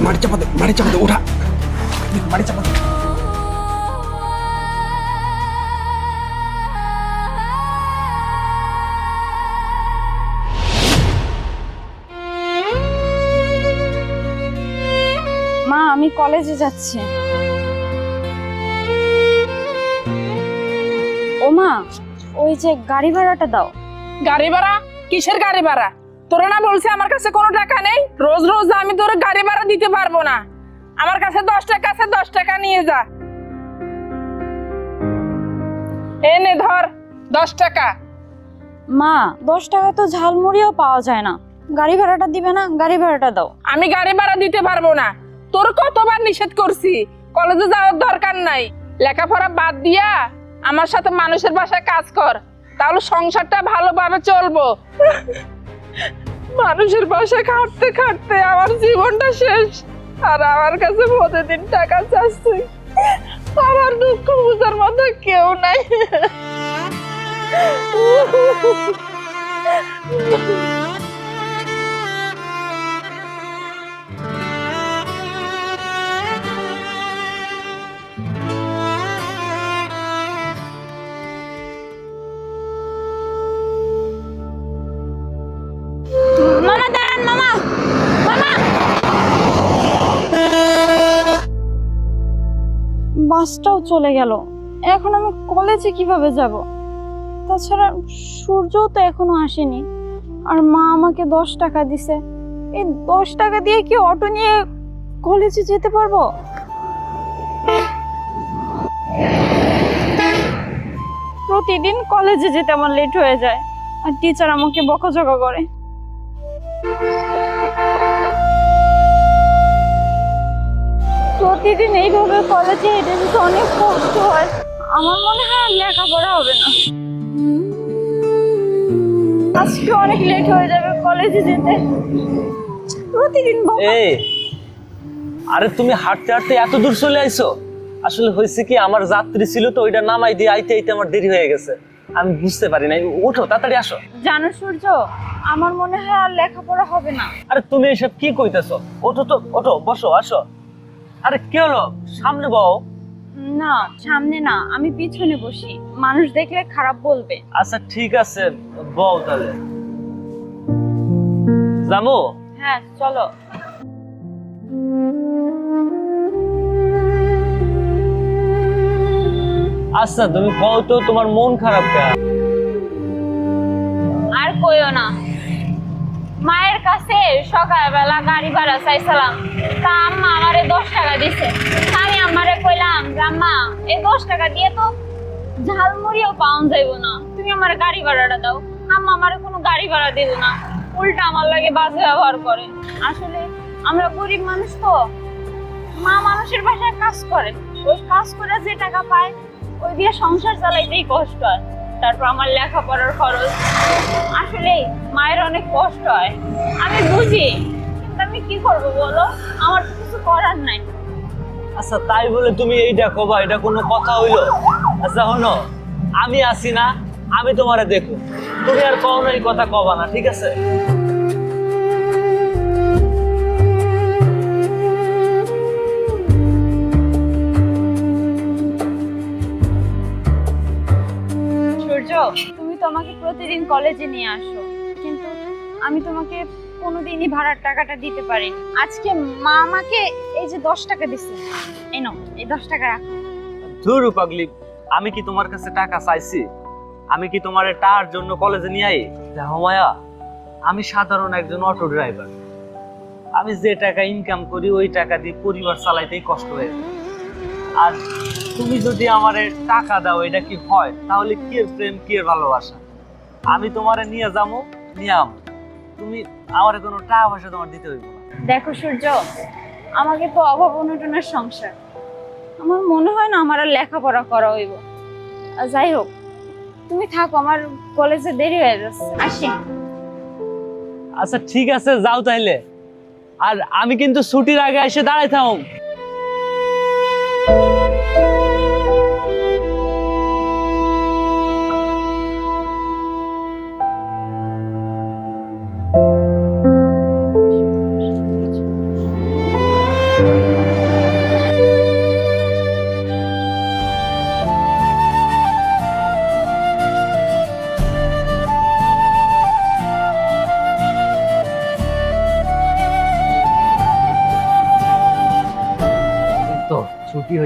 মাটি চাপা দে, ওঠা, মাটি চাপা দে। মা আমি কলেজে যাচ্ছি। ও মা, ওই যে গাড়ি ভাড়াটা দাও। গাড়ি ভাড়া? কিসের গাড়ি ভাড়া? তোরা না বলছে আমার কাছে কোনো টাকা নেই? রোজ রোজ আমি তোর গাড়ি ভাড়া দিতে পারবো না। আমার কাছে 10 টাকা আছে, 10 টাকা নিয়ে যা। এনে ধর 10 টাকা। মা 10 টাকা তো ঝালমুড়িও পাওয়া যায় না, গাড়ি ভাড়াটা দিবে না? গাড়ি ভাড়াটা দাও। আমি গাড়ি ভাড়া দিতে পারবো না। তোর কতবার নিষেধ করছি কলেজে যাওয়ার দরকার নাই, লেখাপড়া বাদ দিয়া আমার সাথে মানুষের বাসায় কাজ কর, তাহলে সংসারটা ভালোভাবে চলবো। মানুষের বাসায় খাটতে খাটতে আমার জীবনটা শেষ, আর আমার কাছে প্রতিদিন টাকা চাচ্ছি। আমার দুঃখ বুঝার মতো কেউ নাই। মামা দাঁড়ান, মামা মামা। বাসটাও চলে গেল, এখন আমি কলেজে কিভাবে যাব? তাছাড়া সূর্যও তো এখনো আসেনি, আর মা আমাকে 10 টাকা দিছে। এই 10 টাকা দিয়ে কি অটো নিয়ে কলেজে যেতে পারবো? প্রতিদিন কলেজে যেতে আমার লেট হয়ে যায়, আর টিচার আমাকে বকাঝকা করে। প্রতিদিন এইভাবে কলেজে হেঁটে যেতে অনেক কষ্ট হয়, আমার মনে হয় আর লেখাপড়া হবে না। আজকে অনেক লেট হয়ে যাবে কলেজে যেতে। প্রতিদিন এই, আরে তুমি হাঁটতে হাঁটতে এত দূর চলে আইছো? আসলে হয়েছে কি, আমার যাত্রী ছিল তো, ওইটা নামাই দিয়ে আইতে আইতে আমার দেরি হয়ে গেছে, আমি বুঝতে পারি নাই। ওঠো, তাড়াতাড়ি আসো। জানো সূর্য, আমার মনে হয় আর লেখাপড়া হবে না। আরে তুমি এসব কি কইতেছো? ওঠো তো, ওঠো, বসো, আসো। আরে কি হলো, সামনে বও। না সামনে না, আমি পিছনে বসি, মানুষ দেখলে খারাপ বলবে। আচ্ছা ঠিক আছে, বও তাহলে। জামু? হ্যাঁ চলো। আচ্ছা তুমি বও তো, তোমার মন খারাপ কেন? আর কইও না, মায়ের কাছে সকালবেলা গাড়ি ভাড়া চাইছিলাম, তা আম্মা আমারে 10 টাকা দিছে। আমি আমারে কইলাম, আম্মা এই 10 টাকা দিয়ে তো ঝালমুড়িও পাওয়া যাইবো না, তুমি আমার গাড়ি ভাড়াটা দাও। আম্মা আমারে কোনো গাড়ি ভাড়া দিল না, উল্টা আমার লাগে বাজে ব্যবহার করে। আসলে আমরা গরিব মানুষ তো, মা মানুষের বাসায় কাজ করে, ওই কাজ করে যে টাকা পায় ওই দিয়ে সংসার চালাইতেই কষ্ট হয়। তারপর আমার লেখাপড়ার খরচ, আসলে মায়ের অনেক কষ্ট হয়, আমি বুঝি, কিন্তু আমি কি করবো বলো, আমার তো কিছু করার নাই। আচ্ছা তাই বলে তুমি এইটা কবা, এটা কোনো কথা হইলো? আচ্ছা হনো, আমি আছি না, আমি তোমারে দেখো, তুমি আর কখনো এই কথা কবা না, ঠিক আছে? সূর্য, তুমি তো আমাকে প্রতিদিন কলেজে নিয়ে আসো, কিন্তু আমি তোমাকে কোনোদিনই ভাড়ার টাকাটা দিতে পারিনি। আজকে মা আমাকে এই যে 10 টাকা দিছে, এই নাও, এই 10 টাকা রাখো। ধুর পাগলি, আমি কি তোমার কাছে টাকা চাইছি? আমি কি তোমার টাকার জন্য কলেজে নিয়ে আই? দেখো মায়া, আমি সাধারণ একজন অটো ড্রাইভার, আমি যে টাকা ইনকাম করি ওই টাকা দিয়ে পরিবার চালাইতেই কষ্ট হয়ে যায়। আর তুমি যদি আমারে টাকা দাও, এটা কি হয়? তাহলে কি এর প্রেম, কি এর ভালোবাসা? আমি তোমারে নিয়ে যাবো, নিয়ে আমো, তুমি আমারে কোনো টাকা পয়সা তোমার দিতে হইব না। দেখো সূর্য, আমাকে তো অভাব অনটনের সংসার, আমার মনে হয় না আমার আর লেখাপড়া করা হইব। যাই হোক, তুমি থাকো, আমার কলেজে দেরি হয়ে যাচ্ছে, আসি। আচ্ছা ঠিক আছে, যাও তাইলে। আর আমি কিন্তু ছুটির আগে এসে দাঁড়াই থাম।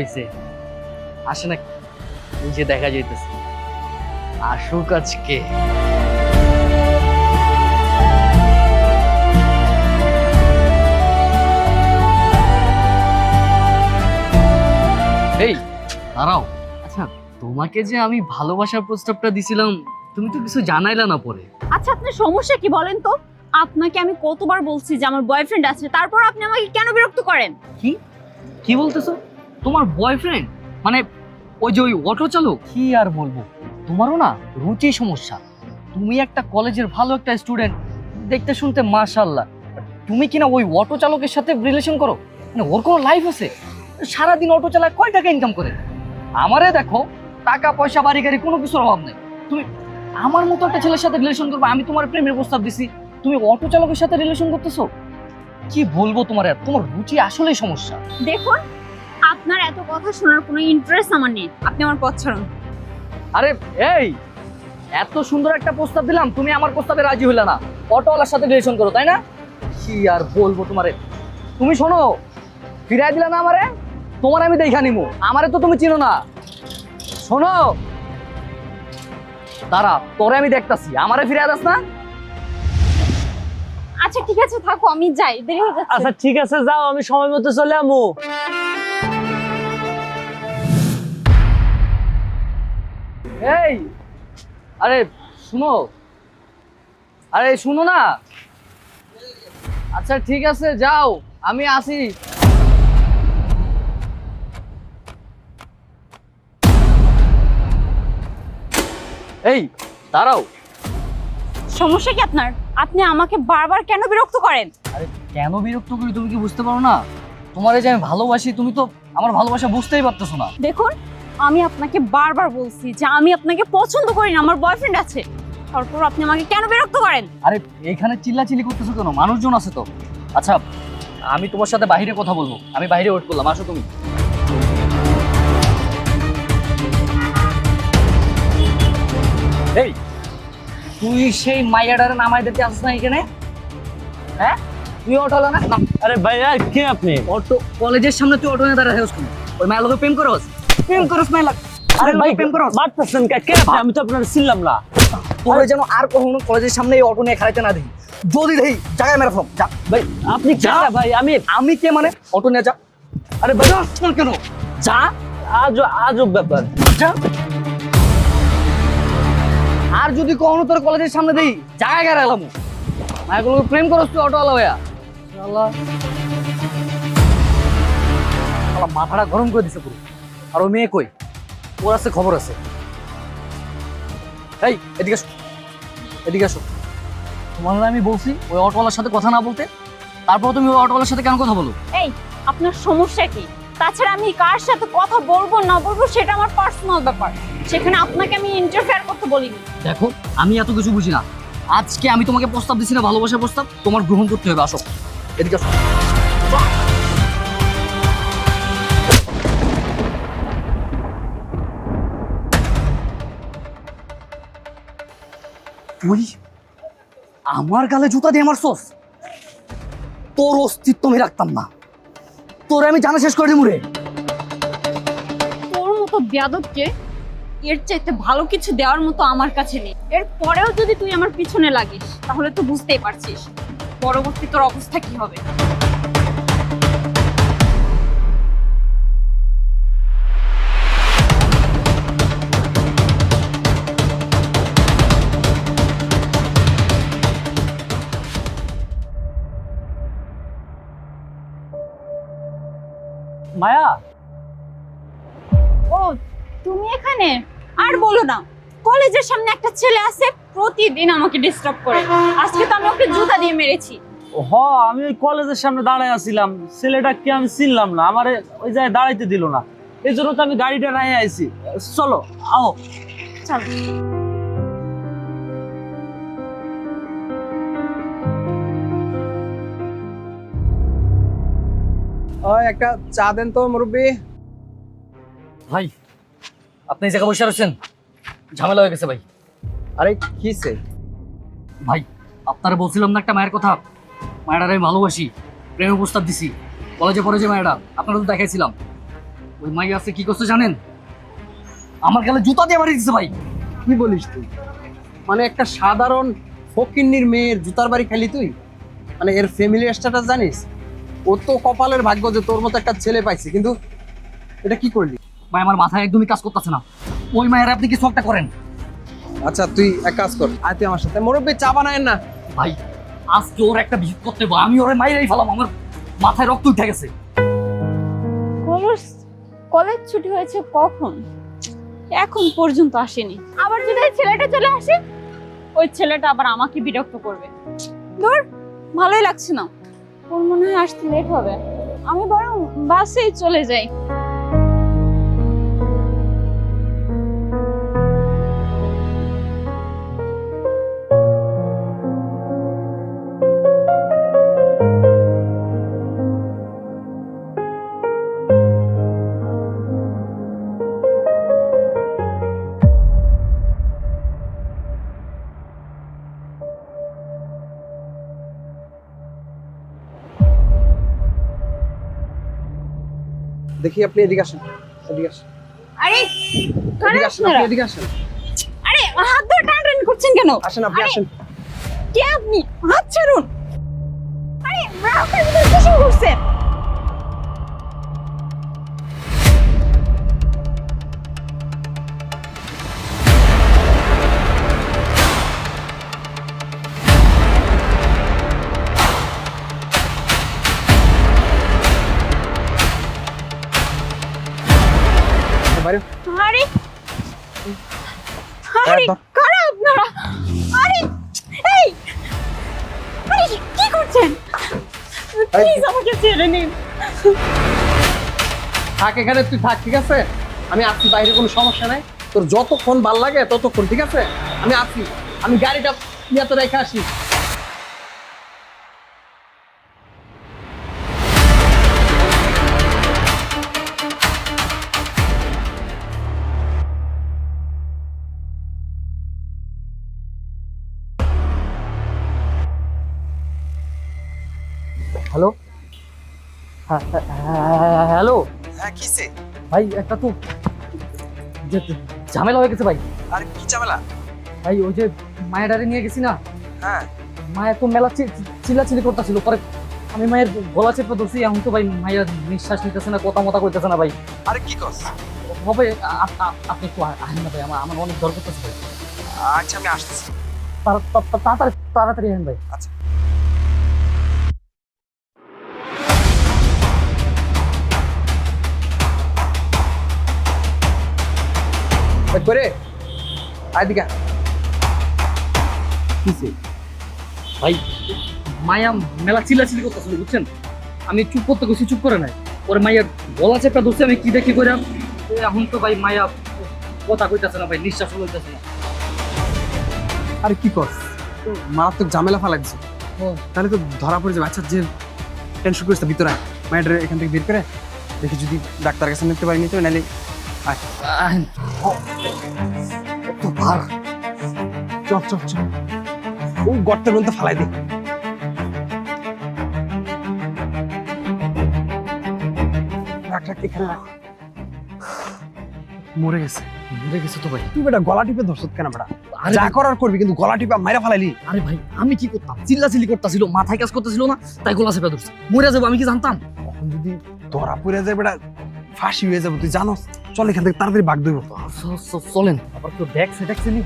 আইছে, আসে না নিচে দেখা যাইতেছে, আসুক আজকে। এই দাঁড়াও, আচ্ছা তোমাকে যে আমি ভালোবাসার প্রস্তাবটা দিছিলাম তুমি তো কিছু জানাইলা না পরে। আচ্ছা আপনার সমস্যা কি বলেন তো? আপনাকে আমি কতবার বলছি যে আমার বয়ফ্রেন্ড আছে, তারপর আপনি আমাকে কেন বিরক্ত করেন? কি কি বলতেছো? তোমার বয়ফ্রেন্ড মানে ওই যে ওই অটো চালক? কি আর বলবো, তোমারও না রুচি সমস্যা। তুমি একটা কলেজের ভালো একটা স্টুডেন্ট, দেখতে শুনতে মাশাআল্লাহ, তুমি কিনা ওই অটো চালকের সাথে রিলেশন করো? মানে ওর কোনো লাইফ আছে? সারাদিন অটো চালায় কয় টাকা ইনকাম করে? আমারে দেখো, টাকা পয়সা বাড়ি গাড়ি কোনো কিছুর অভাব নেই। তুমি আমার মতো একটা ছেলের সাথে রিলেশন করবে? আমি তোমার প্রেমের প্রস্তাব দিছি, তুমি অটো চালকের সাথে রিলেশন করতেছো? কি বলবো তোমার, তোমার রুচি আসলেই সমস্যা। দেখুন, আপনার এত কথা শোনার কোনো ইন্টারেস্ট আমার নেই, আপনি আমার পথ ছাড়ুন। আরে এই, এত সুন্দর একটা প্রস্তাব দিলাম, তুমি আমার প্রস্তাবে রাজি হইলা না, অটোওয়ালার সাথে রিলেশন করো, তাই না? কি আর বলবো তোমারে। তুমি শোনো, ফিরাই দিলা না আমারে, তোমার আমি দেখা নিমু, আমারে তো তুমি চিনো না। শোনো, দাঁড়া, তোরে আমি দেখতাছি, আমারে ফিরাই দাস না। আচ্ছা ঠিক আছে থাকো, আমি যাই, দেরি হয়ে যাচ্ছে। আচ্ছা ঠিক আছে যাও, আমি সময় মতো চলে আমু। এই আরে শুনো, আরে শুনো না। আচ্ছা ঠিক আছে যাও, আমি আসি। এই দাঁড়াও। সমস্যা কি আপনার? আপনি আমাকে বারবার কেন বিরক্ত করেন? আরে কেন বিরক্ত করি তুমি কি বুঝতে পারো না? তোমার এই যে আমি ভালোবাসি, তুমি তো আমার ভালোবাসা বুঝতেই পারতেছো না। দেখুন, আমি আপনাকে বারবার বলছি যে আমি আপনাকে পছন্দ করি না, আমার বয়ফ্রেন্ড আছে, তারপর আপনি আমাকে কেন বিরক্ত করেন? আরে এখানে চিল্লাচিল্লি করতেছো কেন? মানুষজন আছে তো। আচ্ছা আমি তোমার সাথে বাইরে কথা বলবো, আমি বাইরে ওয়েট করলাম, আসো তুমি। এই তুই সেই মাইয়াডারে নামাই দিতে আসছ না এখানে? হ্যাঁ তুই অটো হলো না? আরে ভাইয়া কে আপনি? অটো কলেজের সামনে তুই অটো নিয়ে দাঁড়ায় আছিস কেন? ওই মায়ের লোকে প্রেম করস? প্রেম করস মাইয়া? আরে ভাই প্রেম করস? মারতেছেন কে আপনি? আমি তো আপনার চিনলাম না। তোরে যেন আর কখনো কলেজের সামনে এই অটো নিয়ে খাইতে না দেখি, যদি দেখি জায়গায় মেরে ফেলাম। যা ভাই আপনি কে ভাই? আমি কে মানে? অটো নিয়ে যা। আরে ভাই কেন? যা, আজব ব্যাপার। যা। আর যদি কখনো তোর কলেজের সামনে দেই জায়গায় গেড়ে এলাম, মায়াগুলো প্রেম করস তুই অটোওয়ালা হইয়া। মাথাটা গরম করে দিছে পুরো। আর ওই মেয়ে কই? ওর আছে, খবর আছে। এই এদিকে আসো, এদিকে আসো। তোমার আমি বলছি ওই অটোওয়ালার সাথে কথা না বলতে, তারপর তুমি ওই অটোওয়ালার সাথে কেন কথা বলো? এই আপনার সমস্যা কি? তাছাড়া আমি কার সাথে কথা বলবো না বলবো সেটা আমার পার্সোনাল ব্যাপার, সেখানে আপনাকে আমি ইন্টারফেয়ার করতে বলিনি। দেখো আমি এত কিছু বুঝি না, আজকে আমি তোমাকে প্রস্তাব দিছি না, ভালোবাসার প্রস্তাব, তোমার গ্রহণ করতে হবে। আসো এদিকে আসো। তুই আমার গালে জুতা দিয়ে মারছস? তোর অস্তিত্ব আমি রাখতাম না, তোরে আমি জানা শেষ করে দিমু রে। তোর মতো বেয়াদবকে এর চাইতে ভালো কিছু দেওয়ার মতো আমার কাছে নেই। এর পরেও যদি তুই আমার পিছনে লাগিস তাহলে তো বুঝতেই পারছিস পরবর্তী তোর অবস্থা কি হবে। মায়া, ও তুমি এখানে? আর বলো না, কলেজের সামনে একটা ছেলে আছে, প্রতিদিন আমাকে ডিস্টার্ব করে। আজকে তো আমি ওকে জুতা দিয়ে মেরেছি। হ আমি ওই কলেজের সামনে দাঁড়ায় আছিলাম, ছেলেটাকে আমি চিনলাম না, আমারে ওই জায়গায় দাঁড়াইতে দিল না, এই জন্য তো আমি গাড়িটা নিয়ে আইছি। চলো আও। চল। ওই একটা চা দেন তো মুরব্বি। ভাই আপনি এই জায়গায় বসে আছেন, ঝামেলা হয়ে গেছে ভাই। আরে কিসে? ভাই আপনারা বলছিলাম না একটা মায়ের কথা, মায়ের আমি ভালোবাসি, প্রেমের প্রস্তাব দিছি, কলেজে পড়ে যে মায়েরা আপনারা তো দেখাইছিলাম। ওই মাইয়া আছে কি করছে জানেন? আমার গালে জুতা দিয়ে বাড়ি দিচ্ছে ভাই। কি বলিস তুই? মানে একটা সাধারণ ফকিন্নির মেয়ের জুতার বাড়ি খাইলি তুই? মানে এর ফ্যামিলি স্ট্যাটাস জানিস? ও তো কপালের ভাগ্য যে তোর মতো একটা ছেলে পাইছে, কিন্তু এটা কি করলি? ভাই আমার মাথায় একদমই কাজ করতেছে না। ওই মায়ের আপনি কিছু একটা করেন। আচ্ছা তুই এক কাজ কর, আয় তুই আমার সাথে। মুরব্বী চা বানায়েন না। ভাই আজকে ওর একটা বিহিত করতে হবে, আমি ওরে মাইরাই ফেলাম। আমার মাথায় রক্ত উঠে গেছে। কলেজ ছুটি হয়েছে কখন? এখন পর্যন্ত আসেনি। আবার যদি এই ছেলেটা চলে আসে, ওই ছেলেটা আবার আমাকে বিরক্ত করবে। ধর, ভালোই লাগছে না। ওর মনে হয় আসতে লেট হবে। আমি বরং বাসেই চলে যাই। দেখি আপনি এদিকে আসেন, এদিকে আসেন, আরে এদিকে আসেন, আপনি এদিকে আসেন, আরে হাত ধরে টানাটানি করছেন কেন? আসেন আপনি আসেন। কে আপনি? হাত ছাড়ুন। আরে রাউকের ভিতরে কি শুরু করছেন? বাইরে আরে আরে ধর। কারা আপনারা? আরে এই আরে কি করছেন? প্লিজ আমাকে ছেড়ে নিন। থাক এখানে, তুই থাক, ঠিক আছে? আমি আসছি, বাইরে কোনো সমস্যা নাই। তোর যতক্ষণ ভাল লাগে ততক্ষণ, ঠিক আছে? আমি আসছি, আমি গাড়িটা ইয়াতে রেখে আসি। হ্যালো, হ্যালো হ্যাঁ কিসে? ভাই, একটা তো ঝামেলা হয়ে গেছে ভাই। আরে কি ঝামেলা? ভাই ওই যে মায়েরারে নিয়ে গেছি না, হ্যাঁ মায়ের তো মেলা চিল্লাচিল্লি করতেছিল। পরে আমি মায়ের গলা চেপে ধরছি। এখন তো ভাই মায়ের নিঃশ্বাস নিতেছে না, কথা মতা করতেছে না ভাই। আরে কি কস? হবে আপনি একটু আসেন না ভাই, আমার অনেক দরকার করতেছে ভাই। আচ্ছা আমি আসতেছি। তাড়াতাড়ি তাড়াতাড়ি আসেন ভাই। আচ্ছা করে আইদিকা কিসে? ভাই মায়া মেলা চিল্লাচিল্লি করতেছিল, বুঝছেন? আমি চুপ করতে গেছি, চুপ করে নাই। পরে মায়ের গলা চেপে ধরছে, আমি কি দেখি করে। এখন তো ভাই মায়া কথা কইতেছে না ভাই, নিঃশ্বাস লইতেছে না। আরে কি কস? মারাত্মক ঝামেলা ফেলা দিছে। ও। তাহলে তো ধরা পড়ে যাবে। আচ্ছা যে টেনশন করিস না, ভিতরে আয়, মায়ের এখান থেকে বের করে দেখি যদি ডাক্তার কাছে নিতে পারি, নিতে নাহলে আয়। এত ভার। চল চল চল, ওই গর্তের মধ্যে ফেলাই দে। রাখ রাখ, এখানে রাখ। মরে গেছে। মরে গেছে তো ভাই। তুই বেটা গলা টিপে ধরছত কেন বেটা? আরে যা করার করবি, কিন্তু গলা টিপে মাইরা ফেলাইলি। আরে ভাই আমি কি করতাম? চিল্লাচিল্লি করতেছিল, মাথায় কাজ করতেছিল না, তাই গলা চেপে ধরছে। মরে যাবো আমি কি জানতাম? এখন যদি ধরা পড়ে যায় বেটা, ফাঁসি হয়ে যাবে, তুই জানোস। চল এখান থেকে তাড়াতাড়ি ভাগ দইব। চলেন। আবার তো দেখছে নি।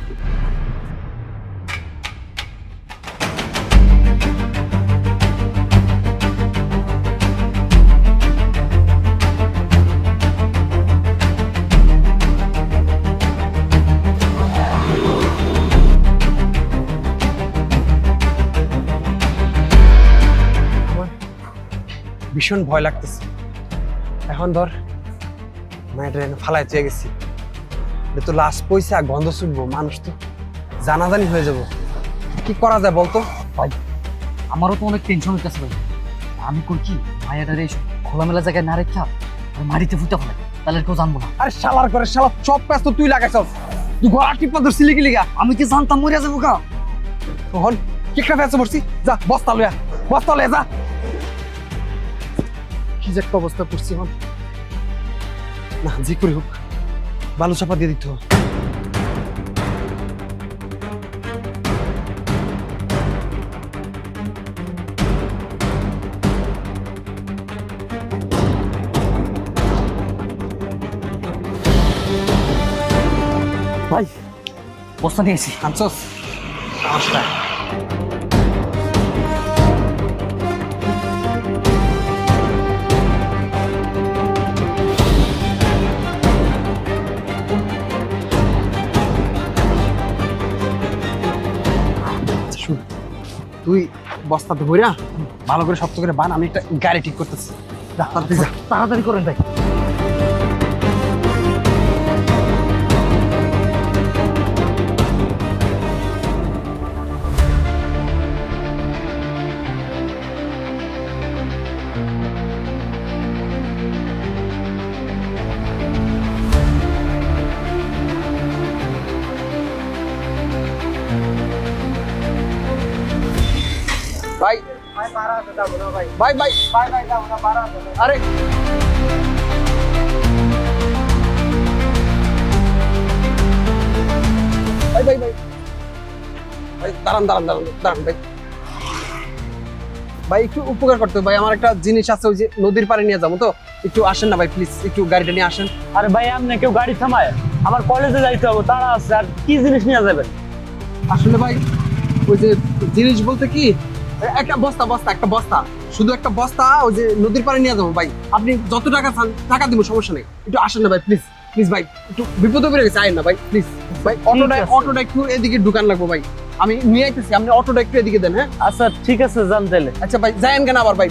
ভীষণ ভয় লাগতেছে। এখন ধর মায়ের ফালাই চেয়ে গেছি, এটা তো লাশ পয়সা গন্ধ শুনবো, মানুষ তো জানাজানি হয়ে যাব। কি করা যায় বলতো? ভাই আমারও তো অনেক টেনশন হইতেছে ভাই। আমি কই কি মায়াটারে খোলামেলা জায়গায় না রেখা মাটিতে ফুটা ফেলে, তাহলে কেউ জানবো না। আরে শালার করে শালা, সব কাজ তো তুই লাগাইছস। তুই গলা টিপা ধরছিলি কি লিগা? আমি কি জানতাম মরে যাবো গা? তখন কি একটা ফেসে পড়ছি। যা বস্তা লয়া, বস্তা লয়া যা। কি যে একটা অবস্থা পড়ছি এখন। না, যে করে হোক বালু চাপা দিয়ে দিতে হবে। ভাই বস্তা নিয়েছি। আনছস? নমস্কার। শুন, তুই বস্তাতে ভইরা ভালো করে শক্ত করে বান, আমি একটা গাড়ি ঠিক করতেছি। যা, তাড়াতাড়ি যা। তাড়াতাড়ি করেন ভাই। ভাই ভাই ভাই আরে ভাই ভাই ভাই ভাই দাঁড়ান দাঁড়ান দাঁড়ান দাঁড়ান ভাই। ভাই একটু উপকার করতে হবে ভাই, আমার একটা জিনিস আছে, ওই যে নদীর পাড়ে নিয়ে যাবো, তো একটু আসেন না ভাই প্লিজ, একটু গাড়িটা নিয়ে আসেন। আরে ভাই আপনি কেউ গাড়ি থামায়? আমার কলেজে যাইতে হবে, তারা আছে। আর কি জিনিস নিয়ে যাবেন? আসলে ভাই ওই যে জিনিস বলতে কি, একটা বস্তা বস্তা একটা বস্তা, শুধু একটা বস্তা ওই যে নদীর পাড়ে নিয়ে যাবো ভাই। আপনি যত টাকা চান টাকা দিব, সমস্যা নেই, একটু আসেন না ভাই প্লিজ প্লিজ ভাই, একটু বিপদে পড়ে গেছে, আয়েন না ভাই প্লিজ ভাই। অটোটা একটু এদিকে ঢুকান লাগবো ভাই, আমি নিয়ে আইতেছি, আপনি অটোটা একটু এদিকে দেন। হ্যাঁ আচ্ছা ঠিক আছে, যান তাহলে। আচ্ছা ভাই, যায়েন কেন আবার ভাই?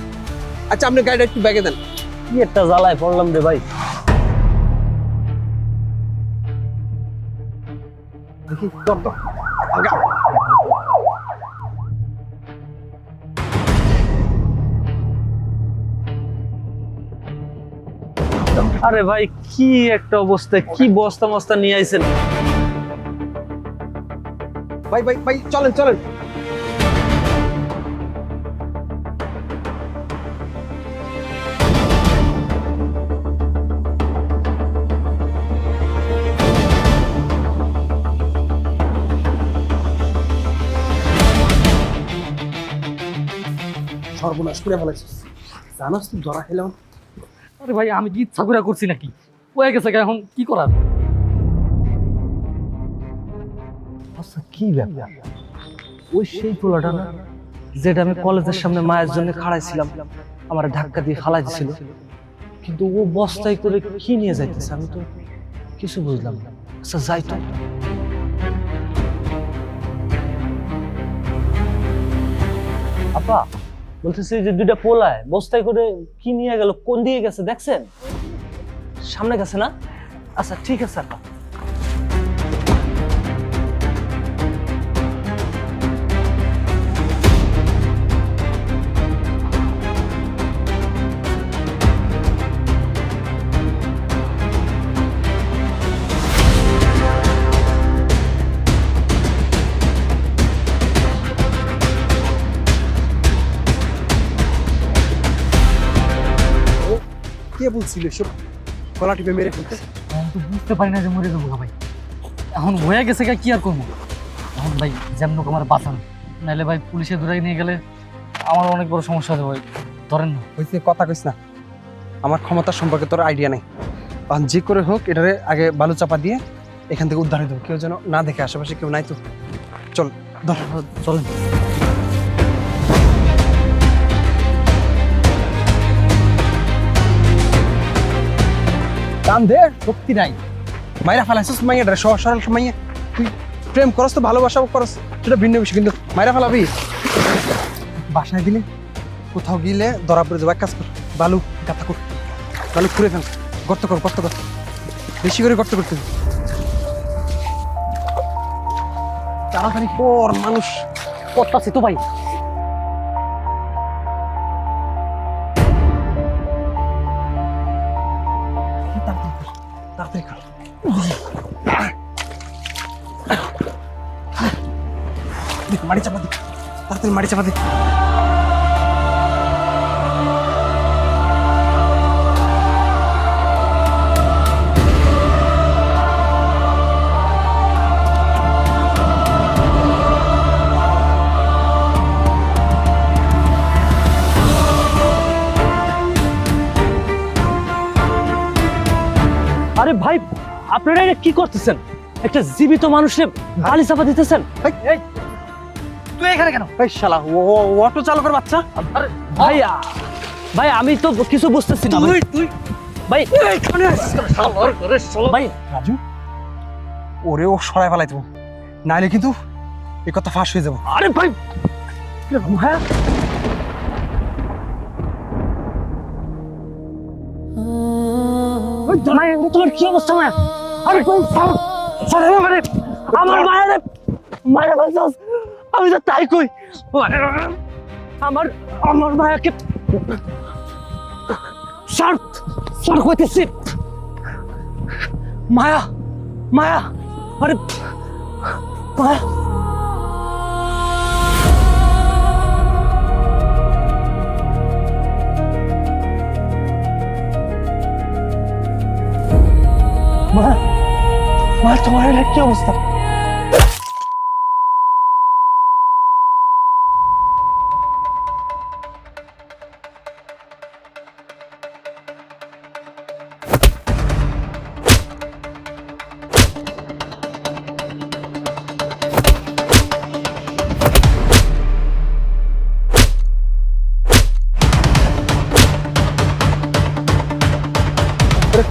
আচ্ছা আপনি গাড়িটা একটু ব্যাগে দেন। কি একটা জ্বালায় পড়লাম রে ভাই। দেখি ধর ধর আগা। আরে ভাই কি একটা অবস্থা, কি বস্তা মস্তা নিয়ে আইছেন। ভাই ভাই ভাই চলেন চলেন। সর্বনাশ করে ফেলেছিস, জানাস তুই ধরা খেলাম। আরে ভাই আমি কি ইচ্ছা করে করছি নাকি? হয়ে গেছে, এখন কি করার? আচ্ছা কি ব্যাপার, ওই সেই পোলাটা না যেটা আমি কলেজের সামনে মায়ের জন্য খাড়াইছিলাম, আমার ধাক্কা দিয়ে ফালাই দিছিল, কিন্তু ও বস্তায় করে কি নিয়ে যাইতেছে আমি তো কিছু বুঝলাম না। আচ্ছা যাই তো। আপা বলতেছি যে দুইটা পোলায় বস্তায় করে কি নিয়ে গেল, কোন দিকে গেছে দেখছেন? সামনে গেছে না? আচ্ছা ঠিক আছে আপা। কে বলছিল এসব গলা টিপে মেরে ফেলতে? আমি তো বুঝতে পারি না যে মরে যাবো ভাই। এখন হয়ে গেছে, কি আর করবো এখন ভাই? যেমন হোক আমার বাঁচান, নাহলে ভাই পুলিশে ধরে নিয়ে গেলে আমার অনেক বড় সমস্যা হবে ভাই। ধরেন না। হয়েছে, কথা কইস না, আমার ক্ষমতা সম্পর্কে তোর আইডিয়া নেই। এখন যে করে হোক এটারে আগে বালু চাপা দিয়ে এখান থেকে উদ্ধার দেবো, কেউ যেন না দেখে, আশেপাশে কেউ নাই তো। চল ধর। চলেন। টান দে, শক্তি নাই। মাইরা ফেলাইছিস মাইয়াটা, সহজ সরল মাইয়া। তুই প্রেম করস তো ভালোবাসা করস, সেটা ভিন্ন বিষয়, কিন্তু মাইরা ফেলাবি বাসায় দিলে কোথাও গিলে ধরা পড়ে যাবে। এক কাজ কর, বালু গাথা কর, বালু খুঁড়ে ফেল, গর্ত কর, গর্ত কর, বেশি করে গর্ত করতে হবে। তাড়াতাড়ি কর, মানুষ করতাছি তো ভাই। তাড়াতাড়ি কর। মাটি চাপা দি, তাড়াতাড়ি মাটি চাপা দি। আপনারা এটা কি করতেছেন? একটা জীবিত মানুষের বালি চাপা দিতেছেন। তুই এখানে কেন? এই শালা অটো চালকের বাচ্চা। ভাই ভাই আমি তো কিছু বুঝতেছি না ভাই। তুই ভাই ভাই রাজু, ওরে ও সরাই ফেলাই তুমি, নাইলে কিন্তু এই কথা ফাঁস হয়ে যাবো। আরে ভাই হ্যাঁ তোমার কি অবস্থা মায়া? আরে আমার মায়ের মায়ের বাঁচাস। আমি তো তাই কই, আমার আমার মায়াকে সার সার কইতেছি। মায়া মায়া আরে মায়া মায়া মায়া তোমার এটা কি অবস্থা?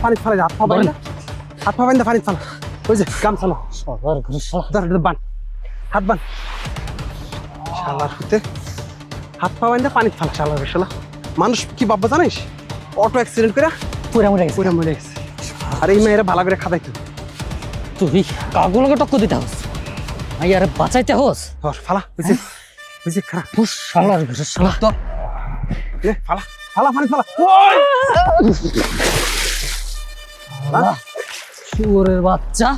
পানি ফেলা, হাত পা বাইন্দা, হাত পা বাইন্দা পানি ফেলা। ওই যে গাম চালো, বান হাত বান। শালার হতে হাত পা বাইন্দা পানি ফেলা। শালার শালা মানুষ কি ভাববা জানিস? অটো অ্যাক্সিডেন্ট করে পুরা মরে গেছে। পুরা মরে গেছে। আর এই মেয়েরা ভালো করে খাদাইতো। তুই কাগুলোকে টক্কর দিতে হোস, আরে বাঁচাইতে হোস। ধর ফালা, বুঝছি বুঝছি খারাপ। পুষ শালার ঘরে শালা। তো নে ফালা ফালা পানি ফালা। শুয়োরের বাচ্চা।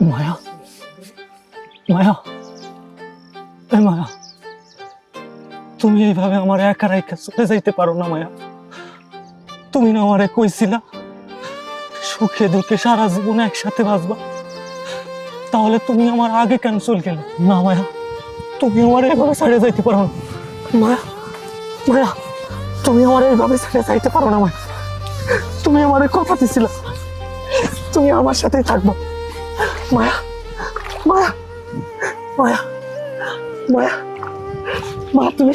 মায়া মায়া এই মায়া, তুমি এইভাবে আমার একা রাইখা চলে যাইতে পারো না মায়া। তুমি না আমারে কইছিলা সুখে দুঃখে সারা জীবন একসাথে বাঁচবা, তাহলে তুমি আমার আগে কেন চলে গেলে? না মায়া, তুমি আমার এইভাবে ছেড়ে যাইতে পারো না মায়া। মায়া তুমি আমার এইভাবে ছেড়ে যাইতে পারো না মায়া। তুমি আমারে কথা দিছিলা তুমি আমার সাথেই থাকবা মায়া। মায়া মায়া মায়া মা, তুমি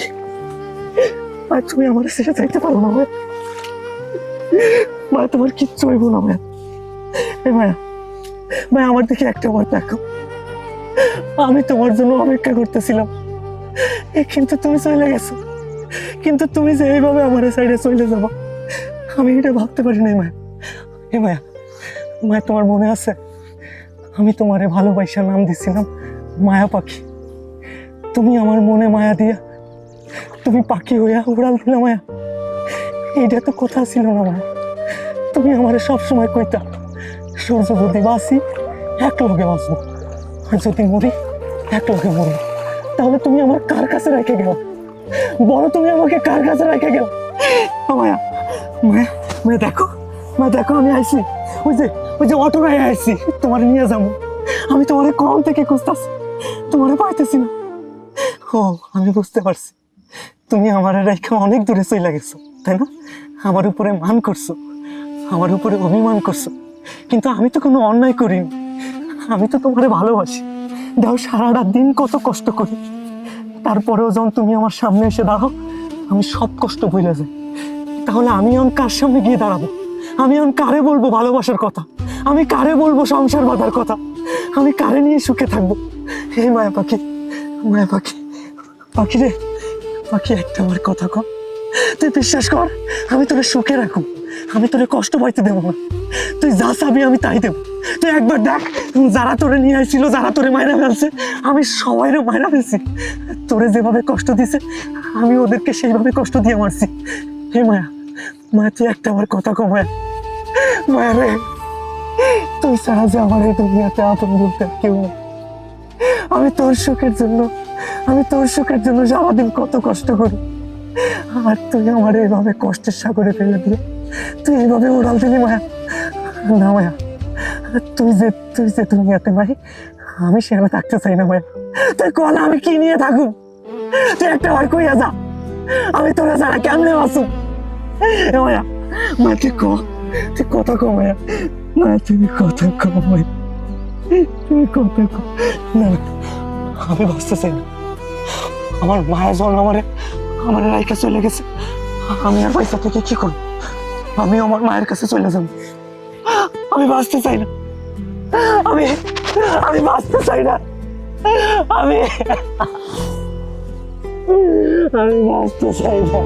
তুমি আমার ছেড়ে যাইতে পারো না মায়া। মায়া তোমার কিচ্ছু হইব না মায়া। এই মায়া মায়া আমার দিকে একটা বার দেখো, আমি তোমার জন্য অপেক্ষা করতেছিলাম, কিন্তু তুমি চলে গেছো। কিন্তু তুমি যে এইভাবে আমার সাইডে চলে যাবো আমি এটা ভাবতে পারি নাই মায়া। এ মায়া মায়া তোমার মনে আছে আমি তোমারে ভালোবাসার নাম দিছিলাম মায়া পাখি? তুমি আমার মনে মায়া দিয়া তুমি পাখি হইয়া উড়াল দিলা মায়া, এইটা তো কথা ছিল না মায়া। তুমি আমার সবসময় কইতা সূর্য যদি বাঁচি এক লগে বাঁচবো, আর যদি মরি এক লগে মরবো। তাহলে তুমি আমার কার কাছে রেখে গেল? বলো তুমি আমাকে কার কাছে রেখে গেল? মায়া মায়া মায়া দেখো, মায়া দেখো আমি আইছি, ওই যে অটো রায় আইছি তোমার নিয়ে যাবো। আমি তোমার কম থেকে খুঁজতেছি, তোমার পাইতেছি না। ও আমি বুঝতে পারছি, তুমি আমার রেখে অনেক দূরে চলে গেছো, তাই না? আমার উপরে মান করছো, আমার উপরে অভিমান করছো, কিন্তু আমি তো কোনো অন্যায় করিনি। আমি তো তোমারে ভালোবাসি। দাও সারাটা দিন কত কষ্ট করি, তারপরেও যখন তুমি আমার সামনে এসে দাঁড়াও আমি সব কষ্ট ভুলে যাই। তাহলে আমি এখন কার সামনে গিয়ে দাঁড়াবো? আমি এখন কারে বলবো ভালোবাসার কথা? আমি কারে বলবো সংসার বাঁধার কথা? আমি কারে নিয়ে সুখে থাকবো? এই মায়া পাখি, মায়া পাখি, পাখি রে পাখি, একটা আমার কথা কর। তুই বিশ্বাস কর, আমি তোরে সুখে রাখবো, আমি তোরে কষ্ট পাইতে দেবো না। তুই যা চাবি আমি তাই দেবো। তুই একবার দেখ, যারা তোরে নিয়ে আসছিল, যারা তোরে মাইরা ফেলছে, আমি সবাইরে মাইরা ফেলছি। তোরে যেভাবে কষ্ট দিছে আমি ওদেরকে সেইভাবে কষ্ট দিয়ে মারছি। হে মায়া, মায়া তুই একটা আমার কথা কম। মায়া, মায়া রে, তুই ছাড়া যে আমার এই দুনিয়াতে আপন বলতে আর কেউ নেই। আমি তোর সুখের জন্য সারাদিন কত কষ্ট করি, আর তুই আমার এইভাবে কষ্টের সাগরে ফেলে দিয়ে তুই এইভাবে উড়াল দিলি। মায়া না মায়া, তুই যে দুনিয়াতে নাই, আমি সেখানে থাকতে চাই না। মায়া তুই কল আমি কি নিয়ে থাকুম? তুই একটা বার কইয়া যা, আমি তোরা ছাড়া কেমনে বাঁচুম? মায়া, মায়া তুই কথা কম। মায়া, মায়া তুমি কথা কম। মায়া তুমি কথা কম। না আমি বাঁচতে চাই না। আমার মায়া যখন আমার রাইকা চলে গেছে, আমি আর পয়সা থেকে কি করবো? আমি আমার মায়ের কাছে চলে যাবো। আমি বাঁচতে চাই না, আমি বাঁচতে চাই না, আমি বাঁচতে চাই না।